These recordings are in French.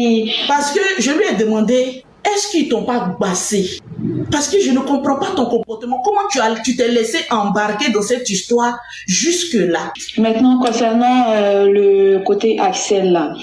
Oui. Parce que je lui ai demandé, est-ce qu'ils t'ont pas bassé? Parce que je ne comprends pas ton comportement. Comment tu t'es laissé embarquer dans cette histoire jusque-là? Maintenant, concernant le côté Axel, là,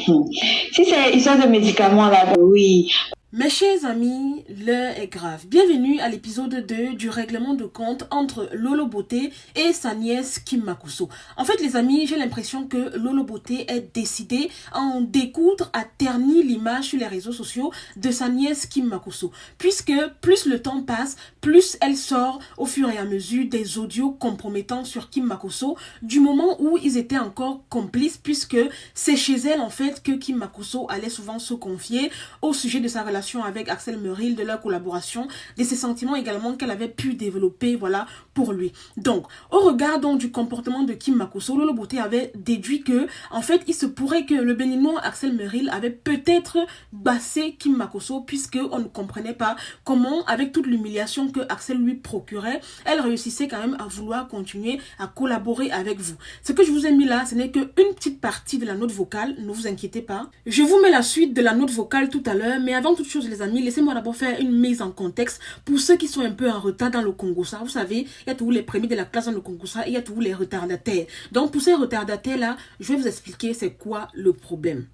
si c'est histoire de médicaments, là, oui. Mes chers amis, l'heure est grave. Bienvenue à l'épisode 2 du règlement de compte entre Lolo Beauté et sa nièce Kim Makuso. En fait, les amis, j'ai l'impression que Lolo Beauté est décidée à en découdre, à ternir l'image sur les réseaux sociaux de sa nièce Kim Makuso. Puisque plus le temps passe, plus elle sort au fur et à mesure des audios compromettants sur Kim Makuso du moment où ils étaient encore complices, puisque c'est chez elle en fait que Kim Makuso allait souvent se confier au sujet de sa relation avec Axel Merrill, de leur collaboration, de ses sentiments également qu'elle avait pu développer, voilà, pour lui. Donc, au regard donc du comportement de Kim Makuso, Lolo Beauté avait déduit que, en fait, il se pourrait que le béninois Axel Merrill avait peut-être bassé Kim Makuso, puisque on ne comprenait pas comment, avec toute l'humiliation que Axel lui procurait, elle réussissait quand même à vouloir continuer à collaborer avec vous. Ce que je vous ai mis là, ce n'est qu'une petite partie de la note vocale, ne vous inquiétez pas. Je vous mets la suite de la note vocale tout à l'heure, mais avant toute chose les amis, laissez-moi d'abord faire une mise en contexte pour ceux qui sont un peu en retard dans le Congossa. Vous savez, il y a tous les premiers de la classe dans le Congossa et il y a tous les retardataires. Donc pour ces retardataires là, je vais vous expliquer c'est quoi le problème.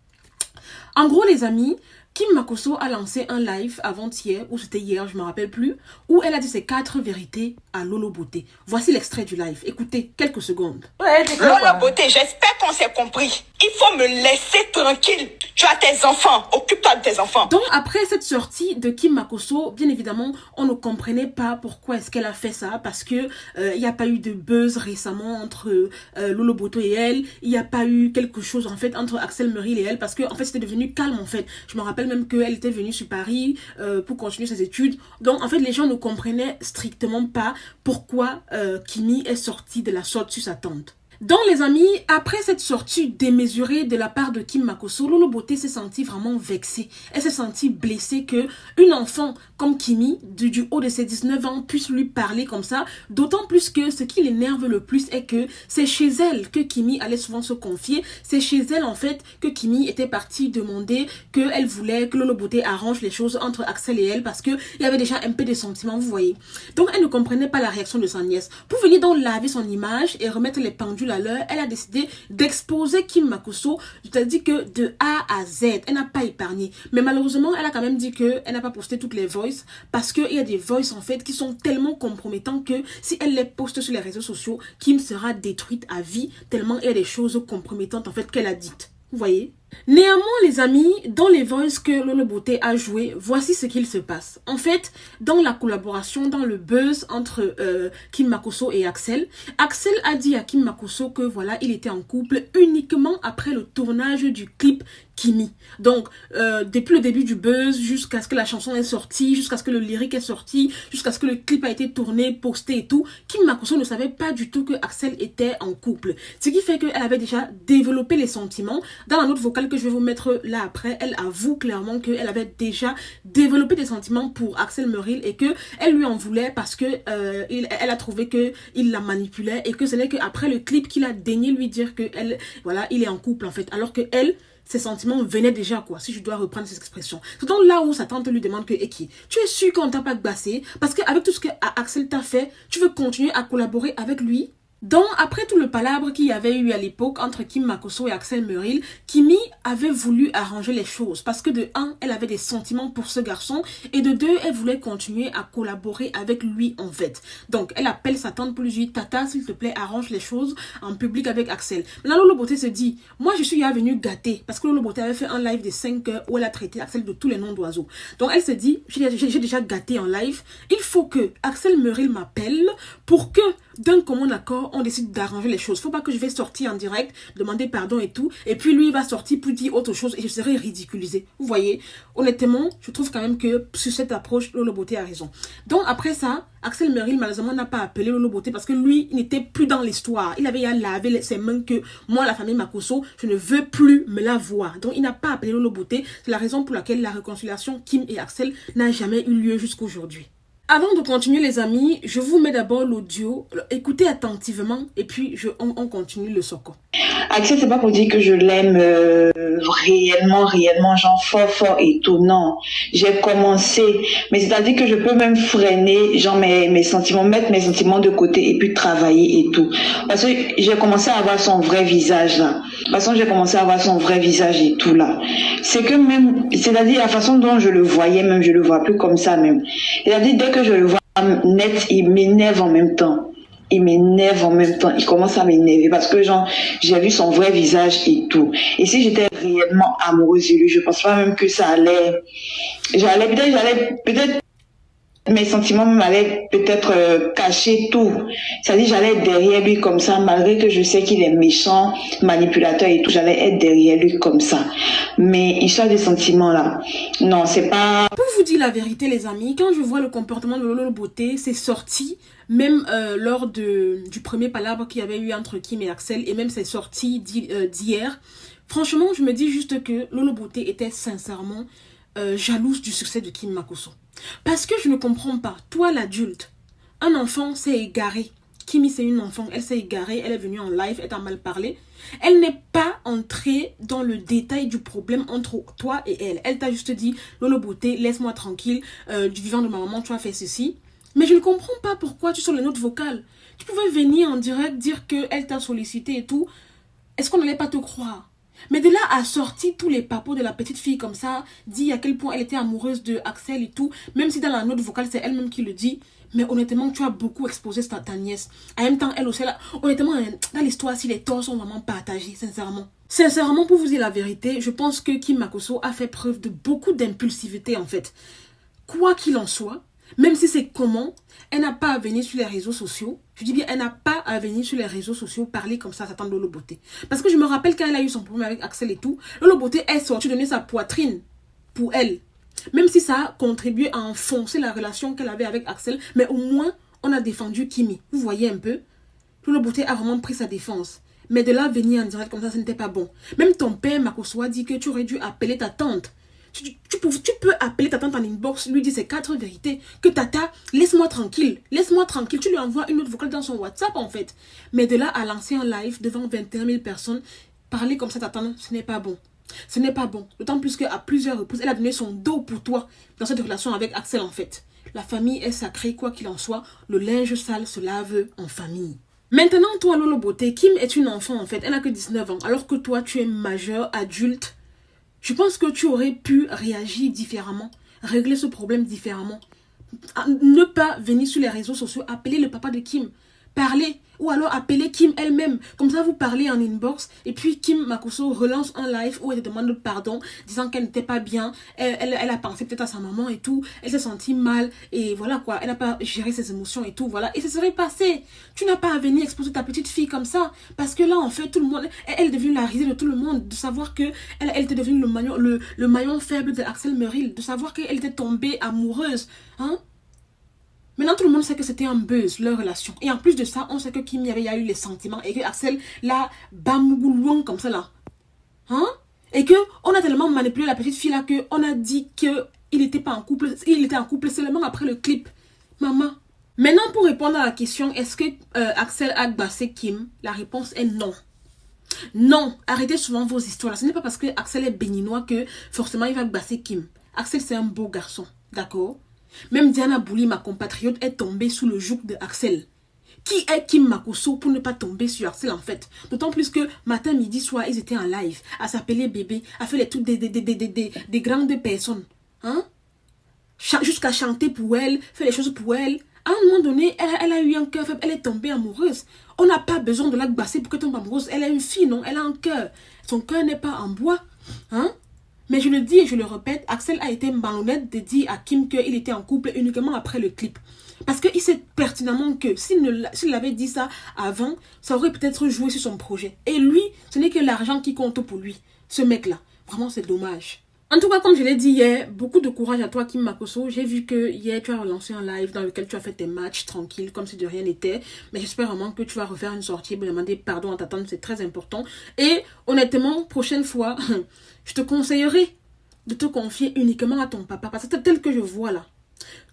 En gros les amis, Kim Makuso a lancé un live avant-hier, ou c'était hier, je ne me rappelle plus, où elle a dit ses 4 vérités à Lolo Beauté. Voici l'extrait du live. Écoutez, quelques secondes. Lolo Beauté, j'espère qu'on s'est compris. Il faut me laisser tranquille. Tu as tes enfants. Occupe-toi de tes enfants. Donc, après cette sortie de Kim Makuso, bien évidemment, on ne comprenait pas pourquoi est-ce qu'elle a fait ça. Parce que il n'y a pas eu de buzz récemment entre Lolo Beauté et elle. Il n'y a pas eu quelque chose, en fait, entre Axel Merrill et elle. Parce que, en fait, c'était devenu calme, en fait. Je me rappelle même qu'elle était venue sur Paris pour continuer ses études. Donc, en fait, les gens ne comprenaient strictement pas pourquoi Kimi est sortie de la sorte sur sa tante. Donc les amis, après cette sortie démesurée de la part de Kim Makuso, Lolo Beauté s'est sentie vraiment vexée. Elle s'est sentie blessée que une enfant comme Kimi, du haut de ses 19 ans, puisse lui parler comme ça. D'autant plus que ce qui l'énerve le plus est que c'est chez elle que Kimi allait souvent se confier. C'est chez elle en fait que Kimi était partie demander qu'elle voulait que Lolo Beauté arrange les choses entre Axel et elle parce qu'il y avait déjà un peu de sentiments, vous voyez. Donc elle ne comprenait pas la réaction de sa nièce. Pour venir donc laver son image et remettre les pendules à l'heure, elle a décidé d'exposer Kim Makuso, c'est-à-dire que de A à Z, elle n'a pas épargné. Mais malheureusement, elle a quand même dit qu'elle n'a pas posté toutes les voices parce qu'il y a des voices en fait qui sont tellement compromettants que si elle les poste sur les réseaux sociaux, Kim sera détruite à vie tellement il y a des choses compromettantes en fait qu'elle a dites. Vous voyez? Néanmoins les amis, dans les voices que Lolo Beauté a joué, voici ce qu'il se passe. En fait, dans la collaboration, dans le buzz entre Kim Makuso et Axel, Axel a dit à Kim Makuso que voilà, il était en couple uniquement après le tournage du clip Kimi. Donc, depuis le début du buzz, jusqu'à ce que la chanson est sortie, jusqu'à ce que le lyrique est sorti, jusqu'à ce que le clip a été tourné, posté et tout, Kim Makuso ne savait pas du tout que Axel était en couple. Ce qui fait qu'elle avait déjà développé les sentiments. Dans la note vocale que je vais vous mettre là après, elle avoue clairement qu'elle avait déjà développé des sentiments pour Axel Merrill et qu'elle lui en voulait parce que elle a trouvé qu'il la manipulait et que ce n'est qu'après le clip qu'il a daigné lui dire que voilà, il est en couple en fait, alors que elle, ses sentiments venaient déjà, quoi, si je dois reprendre cette expression. C'est donc là où sa tante lui demande que, Eki, tu es sûr qu'on t'a pas bassé? Parce qu'avec tout ce que Axel t'a fait, tu veux continuer à collaborer avec lui? Donc, après tout le palabre qu'il y avait eu à l'époque entre Kim Makuso et Axel Merrill, Kimi avait voulu arranger les choses parce que de un, elle avait des sentiments pour ce garçon et de deux, elle voulait continuer à collaborer avec lui en fait. Donc, elle appelle sa tante pour lui dire, Tata, s'il te plaît, arrange les choses en public avec Axel. Maintenant, Lolo Beauté se dit, moi je suis venue gâter parce que Lolo Beauté avait fait un live de 5 heures où elle a traité Axel de tous les noms d'oiseaux. Donc, elle se dit, j'ai déjà gâté en live, il faut que Axel Merrill m'appelle pour que d'un commun accord, on décide d'arranger les choses. Faut pas que je vais sortir en direct, demander pardon et tout, et puis lui il va sortir pour dire autre chose et je serai ridiculisée. Vous voyez, honnêtement, je trouve quand même que sur cette approche, Lolo Beauté a raison. Donc après ça, Axel Merrill malheureusement n'a pas appelé Lolo Beauté parce que lui, il n'était plus dans l'histoire. Il avait à laver ses mains que moi, la famille Makuso, je ne veux plus me la voir. Donc il n'a pas appelé Lolo Beauté. C'est la raison pour laquelle la réconciliation Kim et Axel n'a jamais eu lieu jusqu'à aujourd'hui. Avant de continuer les amis, je vous mets d'abord l'audio, écoutez attentivement et puis on continue le soko. Axel, c'est pas pour dire que je l'aime réellement, genre fort et tout, non. J'ai commencé, mais c'est-à-dire que je peux même freiner, genre mes sentiments, mettre mes sentiments de côté et puis travailler et tout. Parce que j'ai commencé à avoir son vrai visage là. De toute façon, j'ai commencé à avoir son vrai visage et tout là. C'est que même, c'est-à-dire la façon dont je le voyais, même je le vois plus comme ça même. C'est-à-dire dès que je le vois net, il m'énerve en même temps. Il m'énerve en même temps, il commence à m'énerver parce que genre j'ai vu son vrai visage et tout. Et si j'étais réellement amoureuse de lui, je pense pas même que ça allait, peut-être mes sentiments même allaient peut-être cacher tout. C'est-à-dire j'allais être derrière lui comme ça, malgré que je sais qu'il est méchant, manipulateur et tout, j'allais être derrière lui comme ça. Mais histoire des sentiments là, non, c'est pas... Pour vous dire la vérité les amis, quand je vois le comportement de Lolo Beauté, c'est sorti même lors du premier palabre qu'il y avait eu entre Kim et Axel, et même c'est sorti d'hier. Franchement, je me dis juste que Lolo Beauté était sincèrement jalouse du succès de Kim Makosso. Parce que je ne comprends pas, toi l'adulte, un enfant s'est égaré. Kimi c'est une enfant, elle s'est égarée, elle est venue en live, elle t'a mal parlé. Elle n'est pas entrée dans le détail du problème entre toi et elle. Elle t'a juste dit, Lolo Beauté, laisse-moi tranquille, du vivant de ma maman, tu as fait ceci. Mais je ne comprends pas pourquoi tu sors les notes vocales. Tu pouvais venir en direct dire qu'elle t'a sollicité et tout. Est-ce qu'on n'allait pas te croire? Mais de là à sortir tous les papos de la petite fille comme ça, dit à quel point elle était amoureuse de Axel et tout, même si dans la note vocale c'est elle-même qui le dit, mais honnêtement tu as beaucoup exposé ta nièce. En même temps elle aussi, là, honnêtement dans l'histoire si les torts sont vraiment partagés, sincèrement. Sincèrement pour vous dire la vérité, je pense que Kim Makosso a fait preuve de beaucoup d'impulsivité en fait. Quoi qu'il en soit, même si c'est comment, elle n'a pas à venir sur les réseaux sociaux. Je dis bien, elle n'a pas à venir sur les réseaux sociaux parler comme ça, s'attendre Lolo Beauté. Parce que je me rappelle quand elle a eu son problème avec Axel et tout, Lolo Beauté est sortie donner sa poitrine pour elle. Même si ça a contribué à enfoncer la relation qu'elle avait avec Axel, mais au moins, on a défendu Kimi. Vous voyez un peu? Lolo Beauté a vraiment pris sa défense. Mais de là, venir en direct comme ça, ce n'était pas bon. Même ton père, Makosso, a dit que tu aurais dû appeler ta tante. Tu peux appeler ta tante en inbox, lui dire ces 4 vérités. Que tata, laisse-moi tranquille. Laisse-moi tranquille. Tu lui envoies une autre vocale dans son WhatsApp en fait. Mais de là à lancer un live devant 21 000 personnes, parler comme ça ta tante, ce n'est pas bon. Ce n'est pas bon. D'autant plus qu'à plusieurs reprises, elle a donné son dos pour toi dans cette relation avec Axel en fait. La famille est sacrée, quoi qu'il en soit. Le linge sale se lave en famille. Maintenant, toi, Lolo Beauté, Kim est une enfant en fait. Elle n'a que 19 ans. Alors que toi, tu es majeur, adulte. Je pense que tu aurais pu réagir différemment, régler ce problème différemment. Ne pas venir sur les réseaux sociaux, appeler le papa de Kim, parler, ou alors appeler Kim elle-même. Comme ça, vous parlez en inbox, et puis Kim Makosso relance un live où elle demande pardon, disant qu'elle n'était pas bien, elle a pensé peut-être à sa maman et tout, elle s'est sentie mal, et voilà quoi, elle n'a pas géré ses émotions et tout, voilà, et ça serait passé. Tu n'as pas à venir exposer ta petite fille comme ça, parce que là, en fait, tout le monde, elle est devenue la risée de tout le monde, de savoir que elle était devenue le maillon faible de Axel Merrill, de savoir qu'elle était tombée amoureuse, hein. Maintenant, tout le monde sait que c'était un buzz, leur relation. Et en plus de ça, on sait que Kim y a eu les sentiments et que Axel l'a bamoulouang comme ça là. Hein? Et que on a tellement manipulé la petite fille là que on a dit que il était pas en couple, il était en couple seulement après le clip. Maman. Maintenant, pour répondre à la question, est-ce que Axel a gbassé Kim? La réponse est non. Non, arrêtez souvent vos histoires là. Ce n'est pas parce que Axel est béninois que forcément il va gbassé Kim. Axel c'est un beau garçon, d'accord? Même Diana Bouli, ma compatriote, est tombée sous le joug de Axel. Qui est Kim Makosso pour ne pas tomber sur Axel en fait? D'autant plus que matin, midi, soir, ils étaient en live, à s'appeler bébé, à faire les trucs des grandes personnes. Hein? Jusqu'à chanter pour elle, faire les choses pour elle. À un moment donné, elle a eu un cœur faible, elle est tombée amoureuse. On n'a pas besoin de la gbasser pour qu'elle tombe amoureuse. Elle est une fille, non? Elle a un cœur. Son cœur n'est pas en bois. Hein? Mais je le dis et je le répète, Axel a été malhonnête de dire à Kim qu'il était en couple uniquement après le clip. Parce qu'il sait pertinemment que s'il avait dit ça avant, ça aurait peut-être joué sur son projet. Et lui, ce n'est que l'argent qui compte pour lui. Ce mec-là. Vraiment, c'est dommage. En tout cas, comme je l'ai dit hier, beaucoup de courage à toi Kim Makosso. J'ai vu que hier tu as relancé un live dans lequel tu as fait tes matchs tranquilles comme si de rien n'était. Mais j'espère vraiment que tu vas refaire une sortie pour demander pardon à ta tante, c'est très important. Et honnêtement, prochaine fois, je te conseillerais de te confier uniquement à ton papa. Parce que tel que je vois là,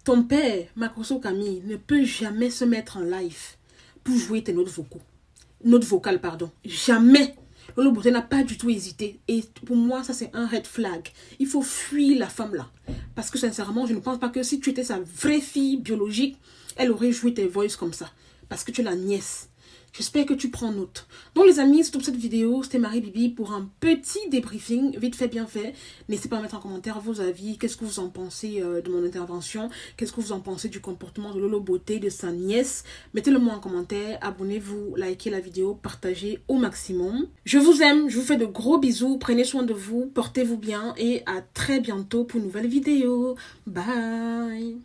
Ton père, Makoso Camille, ne peut jamais se mettre en live pour jouer tes notes vocales, pardon. Jamais. Lolo Beauté n'a pas du tout hésité. Et pour moi, ça c'est un red flag. Il faut fuir la femme là. Parce que sincèrement, je ne pense pas que si tu étais sa vraie fille biologique, elle aurait joué tes voices comme ça. Parce que tu es la nièce. J'espère que tu prends note. Donc les amis, c'est tout pour cette vidéo. C'était Marie Bibi pour un petit débriefing, vite fait, bien fait. N'hésitez pas à mettre en commentaire vos avis. Qu'est-ce que vous en pensez de mon intervention? Qu'est-ce que vous en pensez du comportement de Lolo Beauté, de sa nièce? Mettez-le moi en commentaire. Abonnez-vous, likez la vidéo, partagez au maximum. Je vous aime, je vous fais de gros bisous. Prenez soin de vous, portez-vous bien et à très bientôt pour une nouvelle vidéo. Bye!